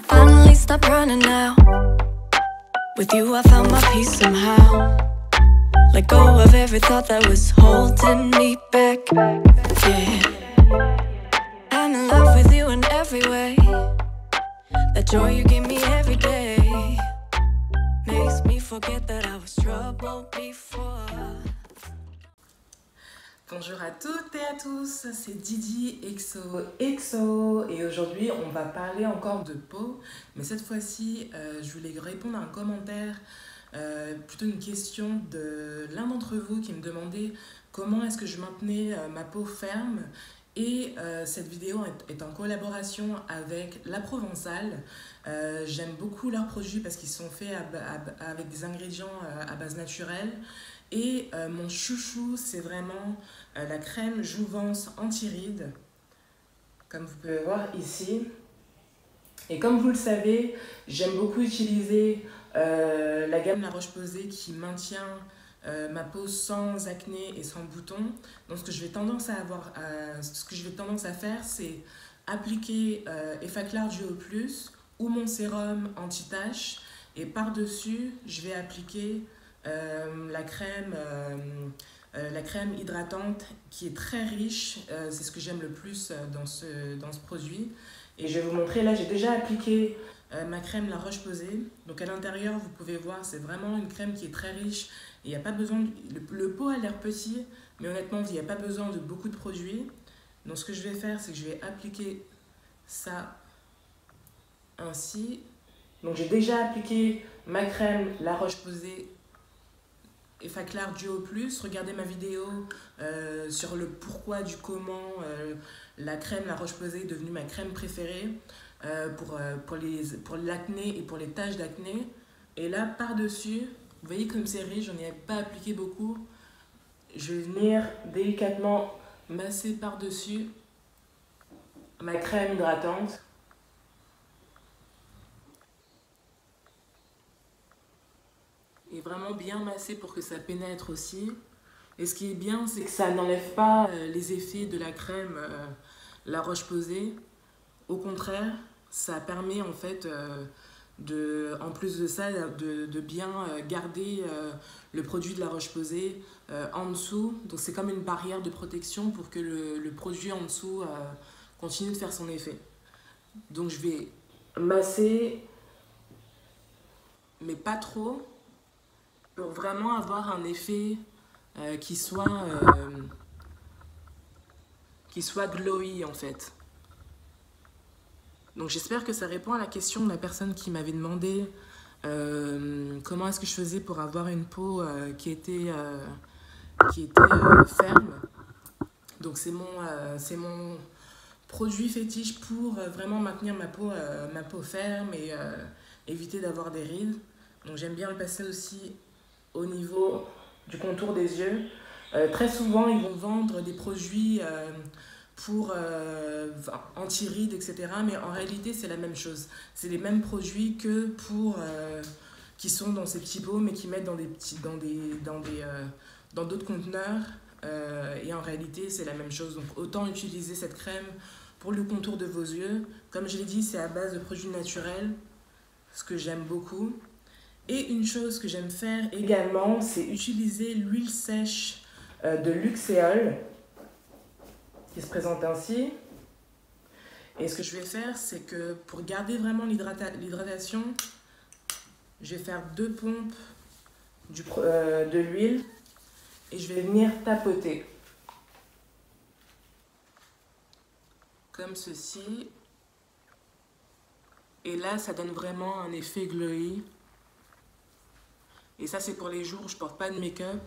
finally stopped running now. With you I found my peace somehow. Let go of every thought that was holding me back. Yeah, I'm in love with you in every way. That joy you give me every day makes me forget that I was troubled before. Bonjour à toutes et à tous, c'est Didi XOXO et aujourd'hui on va parler encore de peau, mais cette fois-ci je voulais répondre à un commentaire, plutôt une question de l'un d'entre vous qui me demandait comment est-ce que je maintenais ma peau ferme. Et cette vidéo est en collaboration avec La Provençale. J'aime beaucoup leurs produits parce qu'ils sont faits avec des ingrédients à base naturelle. Et mon chouchou, c'est vraiment la crème Jouvence anti-rides, comme vous pouvez voir ici. Et comme vous le savez, j'aime beaucoup utiliser la gamme La Roche-Posay qui maintient ma peau sans acné et sans boutons. Donc ce que je vais tendance à faire, c'est appliquer Effaclar Duo Plus ou mon sérum anti-tache, et par-dessus, je vais appliquer la crème hydratante qui est très riche. C'est ce que j'aime le plus dans ce produit. Et je vais vous montrer, là j'ai déjà appliqué ma crème La Roche-Posay. Donc à l'intérieur, vous pouvez voir, c'est vraiment une crème qui est très riche. Il n'y a pas besoin le pot a l'air petit, mais honnêtement, il n'y a pas besoin de beaucoup de produits. Donc ce que je vais faire, c'est que je vais appliquer ça ainsi. Donc j'ai déjà appliqué ma crème La Roche-Posay Effaclar Duo Plus. Regardez ma vidéo sur le pourquoi du comment la crème La Roche-Posay est devenue ma crème préférée pour l'acné et pour les taches d'acné. Et là, par-dessus, vous voyez comme c'est riche, j'en ai pas appliqué beaucoup. Je vais venir délicatement masser par-dessus ma crème hydratante. Et vraiment bien masser pour que ça pénètre aussi. Et ce qui est bien, c'est que ça n'enlève pas les effets de la crème La Roche-Posay. Au contraire, ça permet en fait en plus de ça, de bien garder le produit de La Roche-Posay en dessous. Donc c'est comme une barrière de protection pour que le produit en dessous continue de faire son effet. Donc je vais masser, mais pas trop, pour vraiment avoir un effet qui soit glowy en fait. Donc j'espère que ça répond à la question de la personne qui m'avait demandé comment est-ce que je faisais pour avoir une peau qui était ferme. Donc c'est mon produit fétiche pour vraiment maintenir ma peau ferme et éviter d'avoir des rides. Donc j'aime bien le passer aussi au niveau du contour des yeux. Très souvent ils vont vendre des produits pour anti-rides, etc. Mais en réalité, c'est la même chose. C'est les mêmes produits que qui sont dans ces petits pots, mais qui mettent dans d'autres conteneurs. Et en réalité, c'est la même chose. Donc, autant utiliser cette crème pour le contour de vos yeux. Comme je l'ai dit, c'est à base de produits naturels, ce que j'aime beaucoup. Et une chose que j'aime faire également, c'est utiliser l'huile sèche de Luxéol, qui se présente ainsi. Et ce que je vais faire, c'est que pour garder vraiment l'hydratation, je vais faire 2 pompes de l'huile et je vais venir tapoter. Comme ceci. Et là, ça donne vraiment un effet glowy. Et ça, c'est pour les jours où je porte pas de make-up.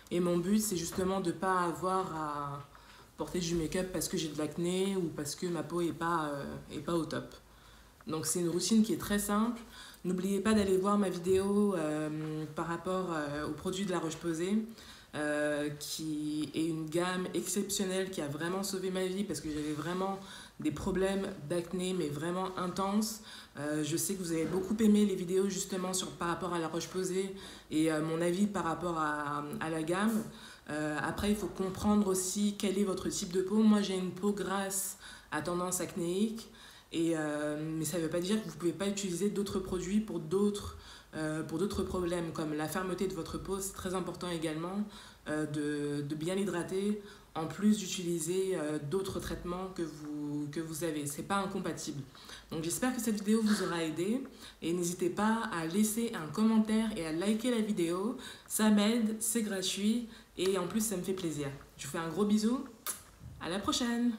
Et mon but, c'est justement de ne pas avoir à porter du make-up parce que j'ai de l'acné ou parce que ma peau est pas au top. Donc c'est une routine qui est très simple. N'oubliez pas d'aller voir ma vidéo par rapport aux produits de La Roche-Posay, qui est une gamme exceptionnelle qui a vraiment sauvé ma vie parce que j'avais vraiment des problèmes d'acné mais vraiment intenses. Je sais que vous avez beaucoup aimé les vidéos justement par rapport à La Roche-Posay et mon avis par rapport à la gamme. Après, il faut comprendre aussi quel est votre type de peau. Moi, j'ai une peau grasse à tendance acnéique Mais ça ne veut pas dire que vous ne pouvez pas utiliser d'autres produits pour d'autres problèmes, comme la fermeté de votre peau. C'est très important également de bien l'hydrater, en plus d'utiliser d'autres traitements que vous avez. Ce n'est pas incompatible. Donc j'espère que cette vidéo vous aura aidé. Et n'hésitez pas à laisser un commentaire et à liker la vidéo. Ça m'aide, c'est gratuit et en plus ça me fait plaisir. Je vous fais un gros bisou. À la prochaine!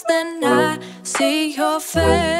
Then I see your face.